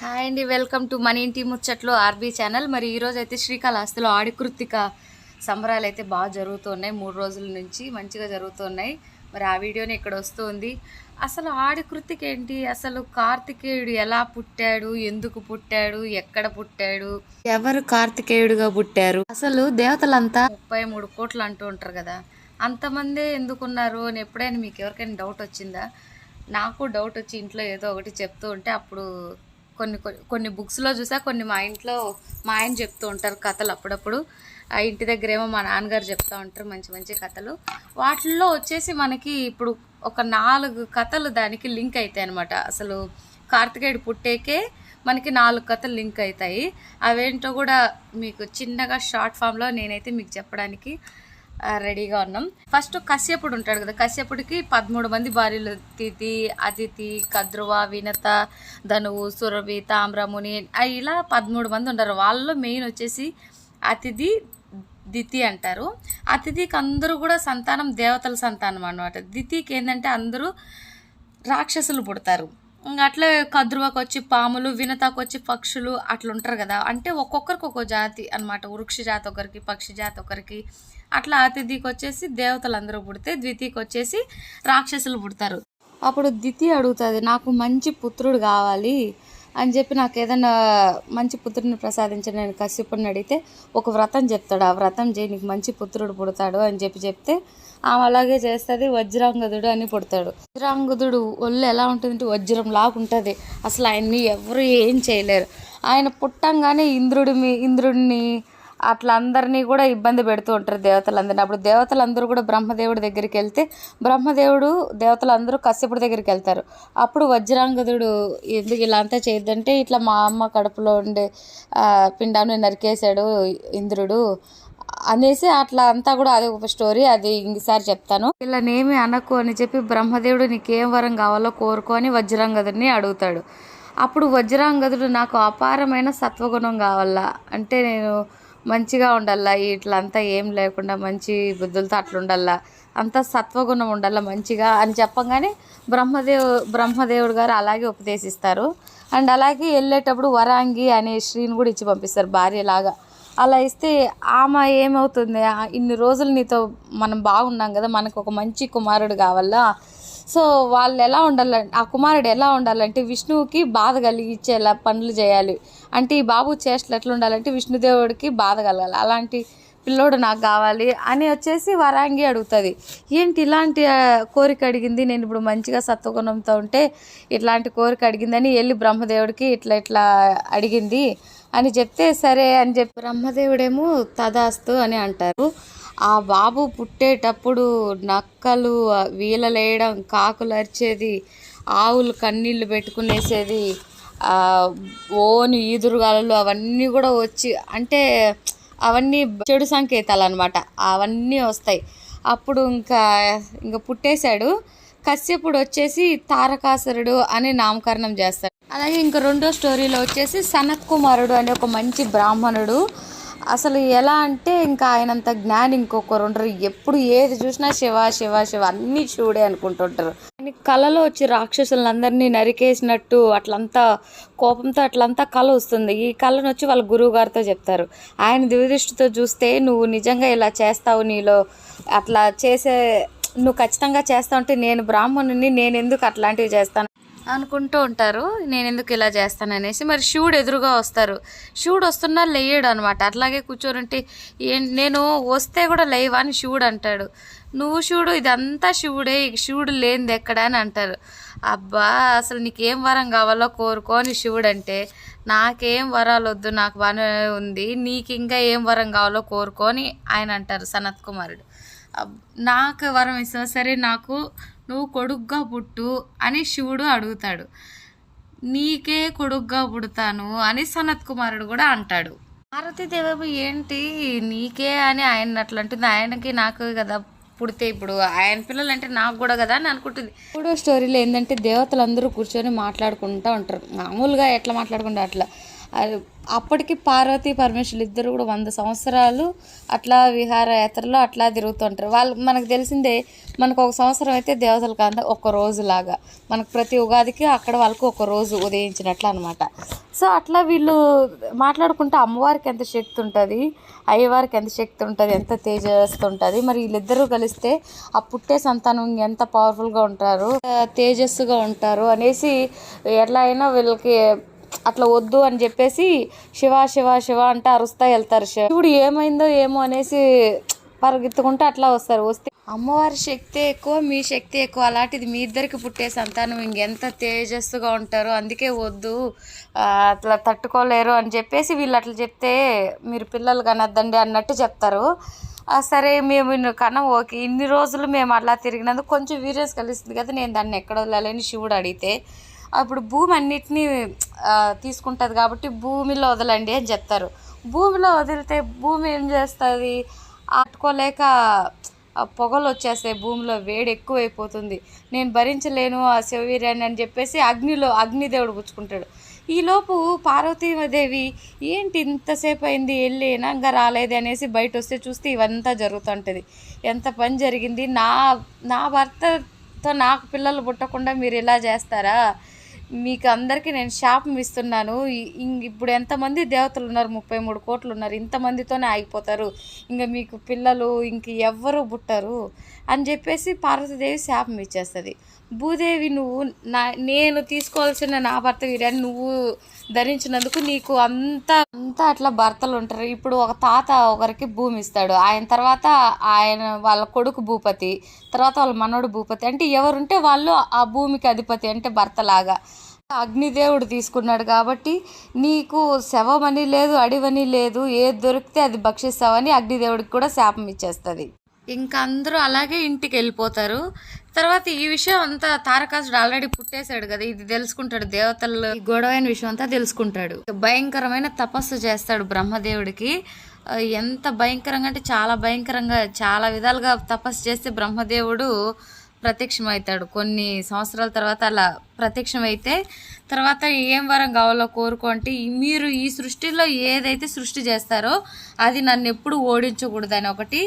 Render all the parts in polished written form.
Hi అండి, welcome to మన ఇంటి ముచ్చట్లు ఆర్బీ ఛానల్. మరి ఈరోజు అయితే శ్రీకాళహస్తిలో ఆడికృత్తిక సంబరాలు అయితే బాగా జరుగుతున్నాయి. 3 రోజుల నుంచి మంచిగా జరుగుతున్నాయి. మరి ఆ వీడియోని ఇక్కడ వస్తుంది. అసలు ఆడికృత్తిక ఏంటి, అసలు కార్తికేయుడు ఎలా పుట్టాడు, ఎందుకు పుట్టాడు, ఎక్కడ పుట్టాడు, ఎవరు కార్తికేయుడుగా పుట్టారు, అసలు దేవతలంతా 33 కోట్లు అంటూ ఉంటారు కదా, అంతమందే ఎందుకున్నారు అని ఎప్పుడైనా మీకు ఎవరికైనా డౌట్ వచ్చిందా? నాకు డౌట్ వచ్చి ఇంట్లో ఏదో ఒకటి చెప్తూ ఉంటే అప్పుడు కొన్ని కొన్ని బుక్స్లో చూసా, కొన్ని మా ఇంట్లో మా ఆయన చెప్తూ ఉంటారు కథలు అప్పుడప్పుడు. ఆ ఇంటి దగ్గర ఏమో మా నాన్నగారు చెప్తూ ఉంటారు మంచి మంచి కథలు. వాటిల్లో వచ్చేసి మనకి ఇప్పుడు ఒక 4 కథలు దానికి లింక్ అవుతాయి అనమాట. అసలు కార్తికేయుడు పుట్టేకే మనకి 4 కథలు లింక్ అవుతాయి. అవేంటో కూడా మీకు చిన్నగా షార్ట్ ఫామ్లో నేనైతే మీకు చెప్పడానికి రెడీగా ఉన్నాం. ఫస్ట్ కశ్యపుడు ఉంటాడు కదా, కశ్యపుడికి 13 మంది భార్యలు. తిథి, అదితి, కద్రువ, వినత, ధనువు, సురభి, తామ్రముని, ఇలా 13 మంది ఉంటారు. వాళ్ళలో మెయిన్ వచ్చేసి అతిథి, దితి అంటారు. అతిథికి అందరూ కూడా సంతానం దేవతల సంతానం అన్నమాట. దితికి ఏంటంటే అందరూ రాక్షసులు పుడతారు. అట్లే కద్రువకు వచ్చి పాములు, వినతకు వచ్చి పక్షులు అట్లా ఉంటారు కదా. అంటే ఒక్కొక్కరికి ఒక్కో జాతి అనమాట. వృక్ష జాతి ఒకరికి, పక్షి జాతి ఒకరికి. అట్లా అతిథికి వచ్చేసి దేవతలు అందరూ పుడితే, ద్వితీకి వచ్చేసి రాక్షసులు పుడతారు. అప్పుడు దితి అడుగుతుంది, నాకు మంచి పుత్రుడు కావాలి అని చెప్పి, నాకు ఏదైనా మంచి పుత్రుడిని ప్రసాదించని నేను కశ్యపుడిని అడిగితే ఒక వ్రతం చెప్తాడు. ఆ వ్రతం చేయి, నీకు మంచి పుత్రుడు పుడతాడు అని చెప్తే ఆమె అలాగే చేస్తుంది. వజ్రాంగదుడు అని పుడతాడు. వజ్రాంగదుడు ఒళ్ళు ఎలా ఉంటుందంటే వజ్రం లాగుంటుంది. అసలు ఆయన్ని ఎవరు ఏం చేయలేరు. ఆయన పుట్టంగానే ఇంద్రుడిని అట్లా అందరినీ కూడా ఇబ్బంది పెడుతూ ఉంటారు దేవతలందరినీ. అప్పుడు దేవతలందరూ కూడా బ్రహ్మదేవుడి దగ్గరికి వెళ్తే బ్రహ్మదేవుడు దేవతలందరూ కశ్యపుడి దగ్గరికి వెళ్తారు. అప్పుడు వజ్రాంగదుడు ఎందుకు ఇలా అంతా చేయొద్దంటే, ఇట్లా మా అమ్మ కడుపులో ఉండే పిండాన్ని నరికేశాడు ఇంద్రుడు అనేసి అట్లా అంతా కూడా అదే ఒక స్టోరీ. అది ఇంకసారి చెప్తాను. వీళ్ళనేమి అనకు అని చెప్పి బ్రహ్మదేవుడు నీకేం వరం కావాలో కోరుకో అని వజ్రాంగదుడిని అడుగుతాడు. అప్పుడు వజ్రాంగదుడు నాకు అపారమైన సత్వగుణం కావాలా, అంటే నేను మంచిగా ఉండాలా, ఇట్లా అంతా ఏం లేకుండా మంచి బుద్ధులతో అట్లా ఉండాలా, అంతా సత్వగుణం ఉండాలా మంచిగా అని చెప్పగానే బ్రహ్మదేవుడు గారు అలాగే ఉపదేశిస్తారు. అండ్ అలాగే వెళ్ళేటప్పుడు వరాంగి అనే స్త్రీని కూడా ఇచ్చి పంపిస్తారు భార్యలాగా. అలా ఇస్తే ఆమె ఏమవుతుంది, ఇన్ని రోజులు నీతో మనం బాగున్నాం కదా, మనకు ఒక మంచి కుమారుడు కావాలా. సో వాళ్ళు ఎలా ఉండాలంటే, ఆ కుమారుడు ఎలా ఉండాలంటే విష్ణువుకి బాధ కలిగించేలా పనులు చేయాలి. అంటే ఈ బాబు చేష్టలు ఎట్లా ఉండాలంటే విష్ణుదేవుడికి బాధ కలగాలి. అలాంటి పిల్లోడు నాకు కావాలి అని వచ్చేసి వరాంగి అడుగుతుంది. ఏంటి ఇలాంటి కోరిక అడిగింది, నేను ఇప్పుడు మంచిగా సత్వగుణంతో ఉంటే ఇట్లాంటి కోరిక అడిగిందని వెళ్ళి బ్రహ్మదేవుడికి ఇట్లా అడిగింది అని చెప్తే సరే అని చెప్పి బ్రహ్మదేవుడేమో తదాస్తు అని అంటారు. ఆ బాబు పుట్టేటప్పుడు నక్కలు వీలలేయడం, కాకులు అరిచేది, ఆవులు కన్నీళ్ళు పెట్టుకునేసేది, ఓను ఈదురుగాలు అవన్నీ కూడా వచ్చి, అంటే అవన్నీ చెడు సంకేతాలు అనమాట. అవన్నీ వస్తాయి. అప్పుడు ఇంకా పుట్టేశాడు. కశ్యపుడు వచ్చేసి తారకాసురుడు అని నామకరణం చేస్తాడు. అలాగే ఇంకా రెండో స్టోరీలో వచ్చేసి సనత్ కుమారుడు అనే ఒక మంచి బ్రాహ్మణుడు. అసలు ఎలా అంటే ఇంకా ఆయనంత జ్ఞాని ఇంకొకరు ఉండరు. ఎప్పుడు ఏది చూసినా శివ శివ శివ అన్నీ శివుడే అనుకుంటుంటారు. ఆయన కళలో వచ్చి రాక్షసులందరినీ నరికేసినట్టు అట్లంతా కోపంతో అట్లంతా కళ వస్తుంది. ఈ కళను వచ్చి వాళ్ళ గురువు గారితో చెప్తారు. ఆయన దివ్యదృష్టితో చూస్తే నువ్వు నిజంగా ఇలా చేస్తావు, నీలో అట్లా నువ్వు ఖచ్చితంగా చేస్తావు అంటే నేను బ్రాహ్మణుని, నేను ఎందుకు అట్లాంటివి చేస్తాను అనుకుంటూ ఉంటారు. నేను ఎందుకు ఇలా చేస్తాననేసి మరి శివుడు ఎదురుగా వస్తారు. శివుడు వస్తున్నా లేయడు అనమాట. అట్లాగే కూర్చోనుంటే నేను వస్తే కూడా లేవా అని శివుడు అంటాడు. నువ్వు శివుడు, ఇదంతా శివుడే, శివుడు లేనిది ఎక్కడ అని అంటారు. అబ్బా అసలు నీకేం వరం కావాలో కోరుకో అని శివుడు అంటే, నాకేం వరాలు వద్దు, నాకు బాగానే ఉంది, నీకు ఇంకా ఏం వరం కావాలో కోరుకో అని ఆయన అంటారు సనత్ కుమారుడు. నాకు వరం ఇస్తావు, సరే నాకు నువ్వు కొడుగ్గా పుట్టు అని శివుడు అడుగుతాడు. నీకే కొడుగ్గా పుడతాను అని సనత్ కుమారుడు కూడా అంటాడు. పార్వతీదేవి ఏంటి నీకే అని ఆయన అట్లా అంటుంది. ఆయనకి నాకు కదా పుడితే ఇప్పుడు ఆయన పిల్లలు అంటే నాకు కూడా కదా అని అనుకుంటుంది. మూడో స్టోరీలో ఏంటంటే దేవతలందరూ కూర్చొని మాట్లాడుకుంటూ ఉంటారు. మామూలుగా ఎట్లా మాట్లాడుకుంటా అట్లా. అప్పటికి పార్వతీ పరమేశ్వరులు ఇద్దరు కూడా 100 సంవత్సరాలు అట్లా విహారయాత్రలో అట్లా తిరుగుతుంటారు. వాళ్ళు మనకు తెలిసిందే, మనకు ఒక సంవత్సరం అయితే దేవతలకు అంత ఒక రోజులాగా, మనకు ప్రతి ఉగాదికి అక్కడ వాళ్ళకు ఒక రోజు ఉదయించినట్లు అనమాట. సో అట్లా వీళ్ళు మాట్లాడుకుంటే అమ్మవారికి ఎంత శక్తి ఉంటుంది, అయ్యవారికి ఎంత శక్తి ఉంటుంది, ఎంత తేజస్సు ఉంటుంది, మరి వీళ్ళిద్దరూ కలిస్తే ఆ పుట్టే సంతానం ఎంత పవర్ఫుల్గా ఉంటారు, తేజస్సుగా ఉంటారు అనేసి ఎట్లా అయినా వీళ్ళకి అట్లా వద్దు అని చెప్పేసి శివ శివ శివ అంటే అరుస్తా వెళ్తారు. శివుడు ఏమైందో ఏమో అనేసి పరిగెత్తుకుంటూ అట్లా వస్తే అమ్మవారి శక్తి ఎక్కువ, మీ శక్తి ఎక్కువ, అలాంటిది మీ ఇద్దరికి పుట్టే సంతానం ఇంకెంత తేజస్సుగా ఉంటారు, అందుకే వద్దు, అట్లా తట్టుకోలేరు అని చెప్పేసి వీళ్ళు అట్లా చెప్తే మీరు పిల్లలు కనద్దండి అన్నట్టు చెప్తారు. సరే మేము కన్నా ఓకే, ఇన్ని రోజులు మేము అట్లా తిరిగినందుకు కొంచెం వీరియస్ కలిస్తుంది కదా, నేను దాన్ని ఎక్కడ వదలాలని శివుడు అడిగితే అప్పుడు భూమి అన్నిటినీ తీసుకుంటుంది కాబట్టి భూమిలో వదలండి అని చెప్తారు. భూమిలో వదిలితే భూమి ఏం చేస్తుంది, ఆటుకోలేక పొగలు వచ్చేస్తాయి, భూమిలో వేడి ఎక్కువైపోతుంది, నేను భరించలేను ఆ శివవీర్యాన్ని అని చెప్పేసి అగ్నిదేవుడు పుచ్చుకుంటాడు. ఈలోపు పార్వతీదేవి ఏంటి ఇంతసేపు అయింది వెళ్ళినా ఇంకా రాలేదు అనేసి బయట వస్తే చూస్తే ఇవంతా జరుగుతుంటుంది. ఎంత పని జరిగింది, నా భర్తతో నాకు పిల్లలు పుట్టకుండా మీరు ఇలా చేస్తారా, మీకు అందరికీ నేను శాపం ఇస్తున్నాను, ఇప్పుడు ఎంతమంది దేవతలు ఉన్నారు, 33 కోట్లు ఉన్నారు, ఇంతమందితోనే ఆగిపోతారు, ఇంకా మీకు పిల్లలు ఇంక ఎవ్వరూ పుట్టరు అని చెప్పేసి పార్వతీదేవి శాపం ఇచ్చేస్తుంది. భూదేవి నువ్వు నేను తీసుకోవాల్సిన నా భర్త వీర్యాన్ని నువ్వు ధరించినందుకు నీకు అంతా అట్లా భర్తలు ఉంటారు. ఇప్పుడు ఒక తాత ఒకరికి భూమి ఇస్తాడు, ఆయన తర్వాత వాళ్ళ కొడుకు భూపతి, తర్వాత వాళ్ళ మనవడు భూపతి, అంటే ఎవరుంటే వాళ్ళు ఆ భూమికి అధిపతి, అంటే భర్తలాగా. అగ్నిదేవుడు తీసుకున్నాడు కాబట్టి నీకు శవమని లేదు, అడివని లేదు, ఏది దొరికితే అది భక్షిస్తావని అగ్నిదేవుడికి కూడా శాపం ఇచ్చేస్తుంది. ఇంకా అందరూ అలాగే ఇంటికి వెళ్ళిపోతారు. తర్వాత ఈ విషయం అంతా తారకాసుడు ఆల్రెడీ పుట్టేశాడు కదా, ఇది తెలుసుకుంటాడు, దేవతల్లో గొడవైన విషయం అంతా తెలుసుకుంటాడు. భయంకరమైన తపస్సు చేస్తాడు బ్రహ్మదేవుడికి. ఎంత భయంకరంగా అంటే చాలా భయంకరంగా, చాలా విధాలుగా తపస్సు చేస్తే బ్రహ్మదేవుడు ప్రత్యక్షమవుతాడు. కొన్ని సంవత్సరాల తర్వాత అలా ప్రత్యక్షమైతే తర్వాత ఏం వరం కావాలో కోరుకుంటే, మీరు ఈ సృష్టిలో ఏదైతే సృష్టి చేస్తారో అది నన్ను ఎప్పుడు ఓడించకూడదని ఒకటి,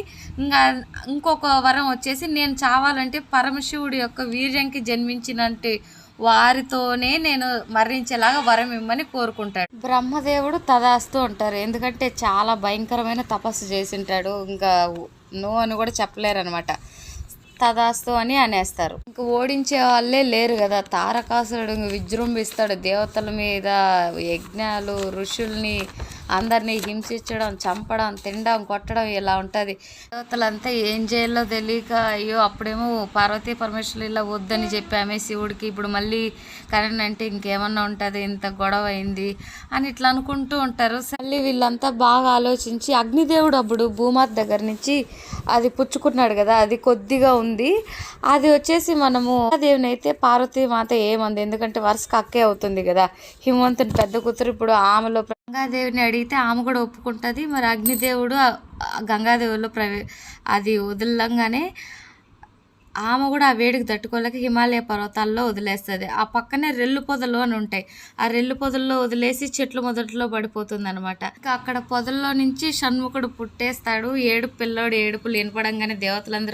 ఇంకొక వరం వచ్చేసి నేను చావాలంటే పరమశివుడి యొక్క వీర్యంకి జన్మించినట్టు వారితోనే నేను మరణించేలాగా వరం ఇమ్మని కోరుకుంటాడు. బ్రహ్మదేవుడు తదాస్తూ ఉంటారు, ఎందుకంటే చాలా భయంకరమైన తపస్సు చేసింటాడు, ఇంకా నో అని కూడా చెప్పలేరనమాట, తదాస్తు అని అనేస్తారు. ఇంక ఓడించే వాళ్ళే లేరు కదా, తారకాసురుడు విజృంభిస్తాడు దేవతల మీద, యజ్ఞాలు, ఋషుల్ని అందరినీ హింసించడం, చంపడం, తినడం, కొట్టడం ఇలా ఉంటుంది. దేవతలంతా ఏం చేయాలో తెలియక అయ్యో అప్పుడేమో పార్వతీ పరమేశ్వరులు ఇలా వద్దని చెప్పామే శివుడికి, ఇప్పుడు మళ్ళీ కరెంట్ అంటే ఇంకేమన్నా ఉంటుంది, ఇంత గొడవ అయింది అని ఇట్లా అనుకుంటూ ఉంటారు. మళ్ళీ వీళ్ళంతా బాగా ఆలోచించి అగ్నిదేవుడు అప్పుడు భూమాత దగ్గర నుంచి అది పుచ్చుకున్నాడు కదా, అది కొద్దిగా ఉంది, అది వచ్చేసి మనము దేవుని అయితే పార్వతీ మాత ఏమంది, ఎందుకంటే వరుసకు అక్కే అవుతుంది కదా, హిమవంతుని పెద్ద కూతురు, ఇప్పుడు ఆమెలో గంగాదేవిని అడిగితే ఆమె కూడా ఒప్పుకుంటుంది. మరి అగ్నిదేవుడు గంగాదేవిలో అది వదలంగానే ఆమె కూడా ఆ వేడికి తట్టుకోలేక హిమాలయ పర్వతాల్లో వదిలేస్తుంది. ఆ పక్కనే రెల్లు పొదలు అని ఉంటాయి, ఆ రెల్లు పొదల్లో వదిలేసి చెట్లు మొదట్లో పడిపోతుంది అనమాట. ఇంకా అక్కడ పొదల్లో నుంచి షణ్ముఖుడు పుట్టేస్తాడు. పిల్లోడు ఏడుపులు వినపడంగానే దేవతలందరూ